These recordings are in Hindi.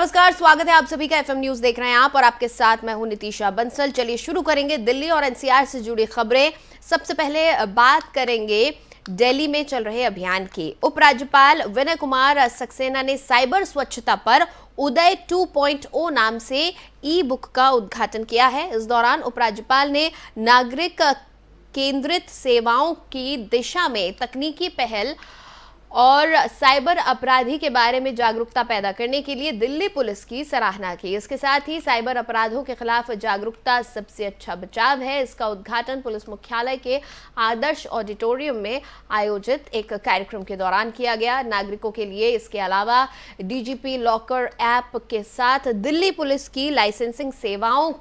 नमस्कार, स्वागत है आप सभी का एफएम न्यूज देख रहे हैं आप और आपके साथ मैं हूं नितिशा बंसल। चलिए शुरू करेंगे दिल्ली और एनसीआर से जुड़ी खबरें। सबसे पहले बात करेंगे दिल्ली में चल रहे अभियान की। उपराज्यपाल विनय कुमार सक्सेना ने साइबर स्वच्छता पर उदय 2.0 नाम से ई बुक का उद्घाटन किया है। इस दौरान उपराज्यपाल ने नागरिक केंद्रित सेवाओं की दिशा में तकनीकी पहल और साइबर अपराधी के बारे में जागरूकता पैदा करने के लिए दिल्ली पुलिस की सराहना की। इसके साथ ही साइबर अपराधों के खिलाफ जागरूकता सबसे अच्छा बचाव है। इसका उद्घाटन पुलिस मुख्यालय के आदर्श ऑडिटोरियम में आयोजित एक कार्यक्रम के दौरान किया गया। नागरिकों के लिए इसके अलावा डीजीपी लॉकर ऐप के साथ दिल्ली पुलिस की लाइसेंसिंग सेवाओं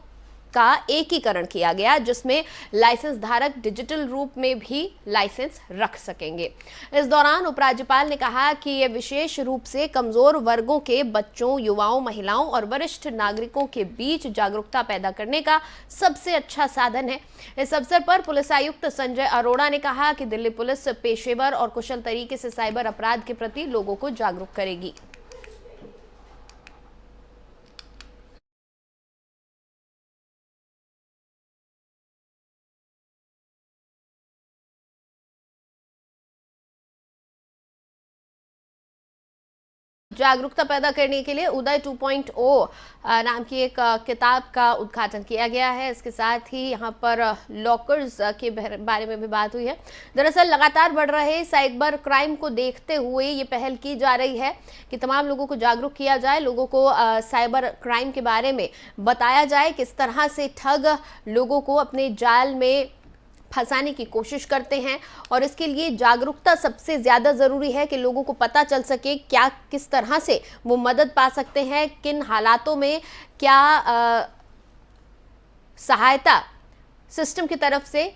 का एकीकरण किया गया, जिसमें लाइसेंस धारक डिजिटल रूप में भी लाइसेंस रख सकेंगे। इस दौरान उपराज्यपाल ने कहा कि यह विशेष रूप से कमजोर वर्गों के बच्चों, युवाओं, महिलाओं और वरिष्ठ नागरिकों के बीच जागरूकता पैदा करने का सबसे अच्छा साधन है। इस अवसर पर पुलिस आयुक्त संजय अरोड़ा ने कहा कि दिल्ली पुलिस पेशेवर और कुशल तरीके से साइबर अपराध के प्रति लोगों को जागरूक करेगी। जागरूकता पैदा करने के लिए उदय 2.0 नाम की एक किताब का उद्घाटन किया गया है। इसके साथ ही यहाँ पर लॉकर्स के बारे में भी बात हुई है। दरअसल लगातार बढ़ रहे साइबर क्राइम को देखते हुए ये पहल की जा रही है कि तमाम लोगों को जागरूक किया जाए, लोगों को साइबर क्राइम के बारे में बताया जाए, किस तरह से ठग लोगों को अपने जाल में फंसाने की कोशिश करते हैं। और इसके लिए जागरूकता सबसे ज़्यादा ज़रूरी है कि लोगों को पता चल सके क्या किस तरह से वो मदद पा सकते हैं, किन हालातों में क्या सहायता सिस्टम की तरफ से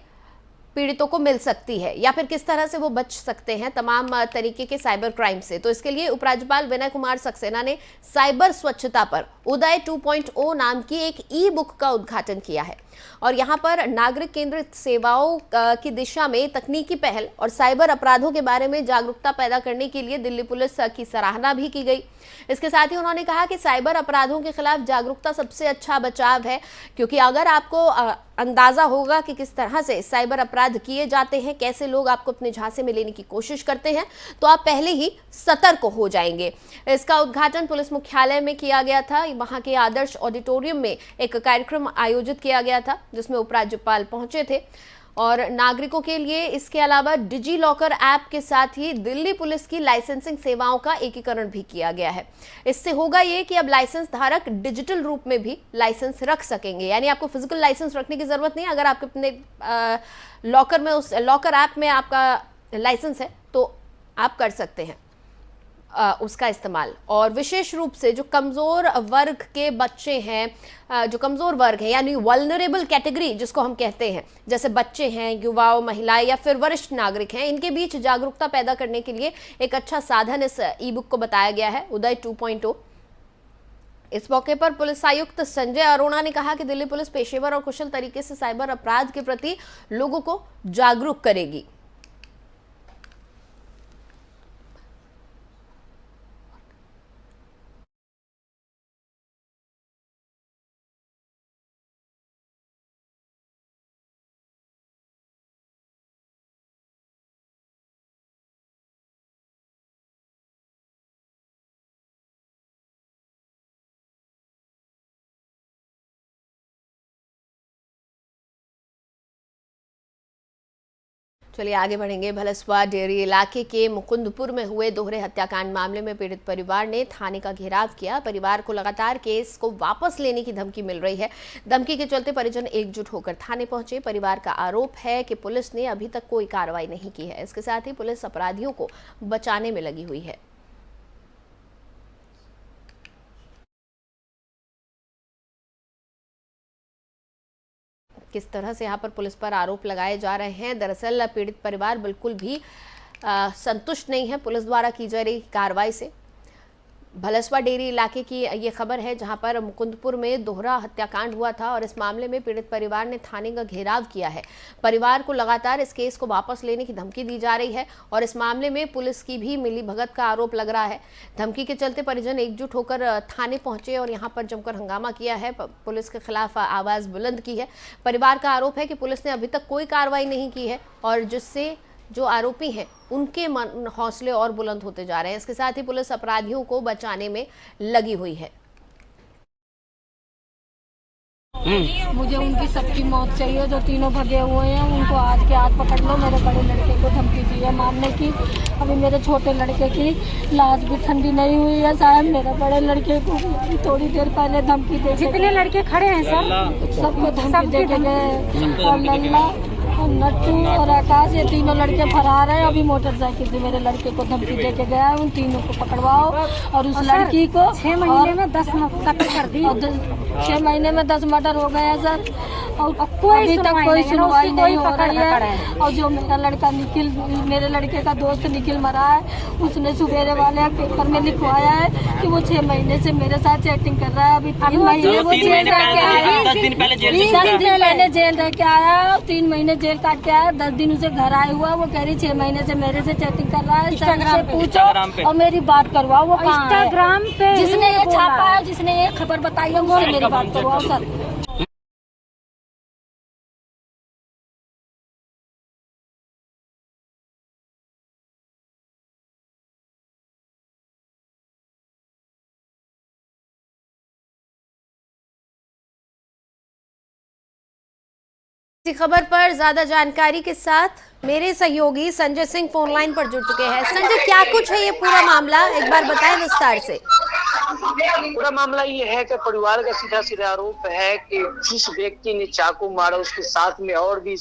पीड़ितों को मिल सकती है या फिर किस तरह से वो बच सकते हैं तमाम तरीके के साइबर क्राइम से। तो इसके लिए उपराज्यपाल विनय कुमार सक्सेना ने साइबर स्वच्छता पर उदय 2.0 नाम की एक ई बुक का उद्घाटन किया है और यहाँ पर नागरिक केंद्रित सेवाओं की दिशा में तकनीकी पहल और साइबर अपराधों के बारे में जागरूकता पैदा करने के लिए दिल्ली पुलिस की सराहना भी की गई। इसके साथ ही उन्होंने कहा कि साइबर अपराधों के खिलाफ जागरूकता सबसे अच्छा बचाव है, क्योंकि अगर आपको अंदाजा होगा कि किस तरह से साइबर अपराध किए जाते हैं, कैसे लोग आपको अपने झांसे में लेने की कोशिश करते हैं, तो आप पहले ही सतर्क हो जाएंगे। इसका उद्घाटन पुलिस मुख्यालय में किया गया था। वहां के आदर्श ऑडिटोरियम में एक कार्यक्रम आयोजित किया गया था जिसमें उपराज्यपाल पहुंचे थे और नागरिकों के लिए इसके अलावा डिजी लॉकर ऐप के साथ ही दिल्ली पुलिस की लाइसेंसिंग सेवाओं का एकीकरण भी किया गया है। इससे होगा ये कि अब लाइसेंस धारक डिजिटल रूप में भी लाइसेंस रख सकेंगे, यानी आपको फिजिकल लाइसेंस रखने की जरूरत नहीं। अगर आपके अपने लॉकर में, उस लॉकर ऐप में आपका लाइसेंस है तो आप कर सकते हैं उसका इस्तेमाल। और विशेष रूप से जो कमज़ोर वर्ग के बच्चे हैं, जो कमज़ोर वर्ग हैं यानी वल्नरेबल कैटेगरी जिसको हम कहते हैं, जैसे बच्चे हैं, युवाओं, महिलाएं या फिर वरिष्ठ नागरिक हैं, इनके बीच जागरूकता पैदा करने के लिए एक अच्छा साधन इस ई बुक को बताया गया है, उदय 2.0। इस मौके पर पुलिस आयुक्त संजय अरोड़ा ने कहा कि दिल्ली पुलिस पेशेवर और कुशल तरीके से साइबर अपराध के प्रति लोगों को जागरूक करेगी। चलिए आगे बढ़ेंगे। भलसवा डेयरी इलाके के मुकुंदपुर में हुए दोहरे हत्याकांड मामले में पीड़ित परिवार ने थाने का घेराव किया। परिवार को लगातार केस को वापस लेने की धमकी मिल रही है। धमकी के चलते परिजन एकजुट होकर थाने पहुंचे। परिवार का आरोप है कि पुलिस ने अभी तक कोई कार्रवाई नहीं की है। इसके साथ ही पुलिस अपराधियों को बचाने में लगी हुई है। किस तरह से यहाँ पर पुलिस पर आरोप लगाए जा रहे हैं। दरअसल पीड़ित परिवार बिल्कुल भी संतुष्ट नहीं है पुलिस द्वारा की जा रही कार्रवाई से। भलसवा डेरी इलाके की ये खबर है, जहां पर मुकुंदपुर में दोहरा हत्याकांड हुआ था और इस मामले में पीड़ित परिवार ने थाने का घेराव किया है। परिवार को लगातार इस केस को वापस लेने की धमकी दी जा रही है और इस मामले में पुलिस की भी मिलीभगत का आरोप लग रहा है। धमकी के चलते परिजन एकजुट होकर थाने पहुंचे और यहां पर जमकर हंगामा किया है, पुलिस के खिलाफ आवाज बुलंद की है। परिवार का आरोप है कि पुलिस ने अभी तक कोई कार्रवाई नहीं की है और जिससे जो आरोपी हैं उनके हौसले और बुलंद होते जा रहे हैं। इसके साथ ही पुलिस अपराधियों को बचाने में लगी हुई है। मुझे उनकी सबकी मौत चाहिए, जो तीनों भगे हुए हैं उनको आज के आज पकड़ लो। मेरे बड़े लड़के को धमकी दी है मारने की, अभी मेरे छोटे लड़के की लाश भी ठंडी नहीं हुई है साहब। मेरे बड़े लड़के को थोड़ी देर पहले धमकी दे, जितने लड़के खड़े हैं सर सबको धमकी दे के गए। और लल्ला और नट्टू और आकाश, ये तीनों लड़के फरार हैं। अभी मोटरसाइकिल से मेरे लड़के को धमकी दे के गया है, उन तीनों को पकड़वाओ और उस लड़की को 6 महीने में 10 कत्ल कर दी। 6 महीने में 10 मर्डर हो गए हैं सर, और अभी तक कोई सुनवाई नहीं हो रही है। और जो मेरा लड़का निखिल, मेरे लड़के का दोस्त निखिल मरा है, उसने सुबेरे वाले पेपर में लिखवाया है कि वो 6 महीने से मेरे साथ चैटिंग कर रहा है। अभी 3 महीने वो जेल रह के आया, 10 दिन पहले जेल 10 दिन पहले जेल रह के आया, 3 महीने जेल काट के आया। 10 दिन उसे घर आया हुआ, वो कह रही 6 महीने से मेरे से चैटिंग कर रहा है। इंस्टाग्राम पे पूछो और मेरी बात करवाओ, वो कहाँ है? इंस्टाग्राम पे जिसने ये छापा है, जिसने ये खबर बताई है, उससे मेरी बात करवाओ सर। इसी खबर पर ज्यादा जानकारी के साथ मेरे सहयोगी संजय सिंह फोन लाइन पर जुड़ चुके हैं। संजय, क्या कुछ है ये पूरा मामला, एक बार बताएं विस्तार से। पूरा मामला ये है कि परिवार का सीधा सीधा आरोप है कि जिस व्यक्ति ने चाकू मारा उसके साथ में और भी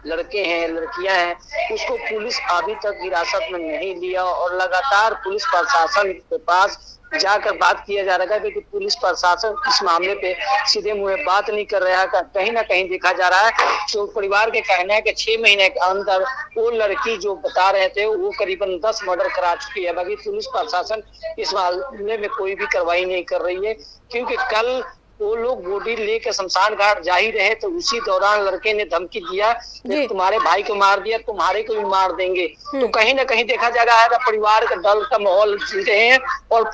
लड़के हैं, लड़कियां हैं, उसको पुलिस अभी तक हिरासत में नहीं लिया और लगातार पुलिस प्रशासन के पास जाकर बात किया जा रहा है कि पुलिस प्रशासन इस मामले पे सीधे मुंह बात नहीं कर रहा है। कहीं ना कहीं देखा जा रहा है तो परिवार के कहना है कि 6 महीने के अंदर वो लड़की जो बता रहे थे वो करीबन 10 मर्डर करा चुकी है। बाकी पुलिस प्रशासन इस मामले में कोई भी कार्रवाई नहीं कर रही है, क्योंकि कल वो लोग बॉडी लेकर शमशान घाट जा ही रहे तो उसी दौरान लड़के ने धमकी दिया कि तुम्हारे भाई को मार दिया, तुम्हारे को भी मार देंगे। तो कहीं ना कहीं देखा जा रहा है कि परिवार का डर का माहौल जी रहे हैं और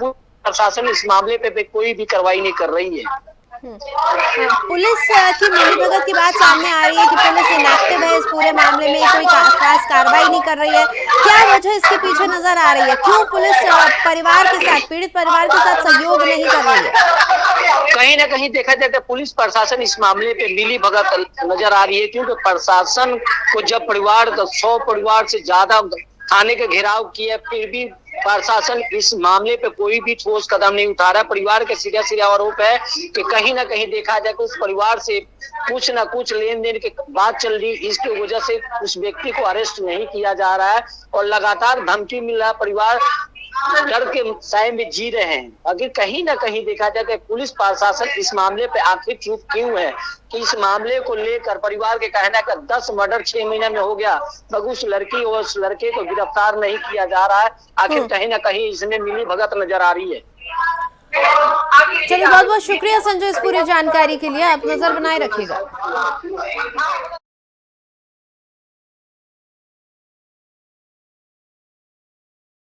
प्रशासन इस मामले पे कोई भी कार्रवाई नहीं कर रही है। पुलिस की मिलीभगत की बात सामने आ रही है कि पुलिस इनएक्टिव है इस पूरे मामले में, कोई खास कार्रवाई नहीं कर रही है। क्या वजह इसके पीछे नजर आ रही है? क्यों पुलिस परिवार के साथ, पीड़ित परिवार के साथ सहयोग नहीं कर रही है? कहीं ना कहीं देखा जाए तो पुलिस प्रशासन इस मामले पे मिलीभगत नजर आ रही है, क्योंकि प्रशासन को जब परिवार 100 परिवार से ज्यादा थाने का घेराव किया, फिर भी प्रशासन इस मामले पे कोई भी ठोस कदम नहीं उठा रहा। परिवार के सीधा सीधा आरोप है कि कहीं ना कहीं देखा जाए तो उस परिवार से कुछ ना कुछ लेन देन की बात चल रही, इसकी वजह से उस व्यक्ति को अरेस्ट नहीं किया जा रहा है और लगातार धमकी मिल रहा है। परिवार डर के साए में जी रहे हैं। अगर कहीं ना कहीं देखा जाए तो पुलिस प्रशासन इस मामले पे आखिर चुप क्यों है कि इस मामले को लेकर परिवार के कहना का 10 मर्डर 6 महीने में हो गया, मगर उस लड़की और उस लड़के को गिरफ्तार नहीं किया जा रहा है। आखिर कहीं ना कहीं इसमें मिली भगत नजर आ रही है। चलिए, बहुत बहुत शुक्रिया संजय इस पूरी जानकारी के लिए। आप नजर बनाए रखिएगा।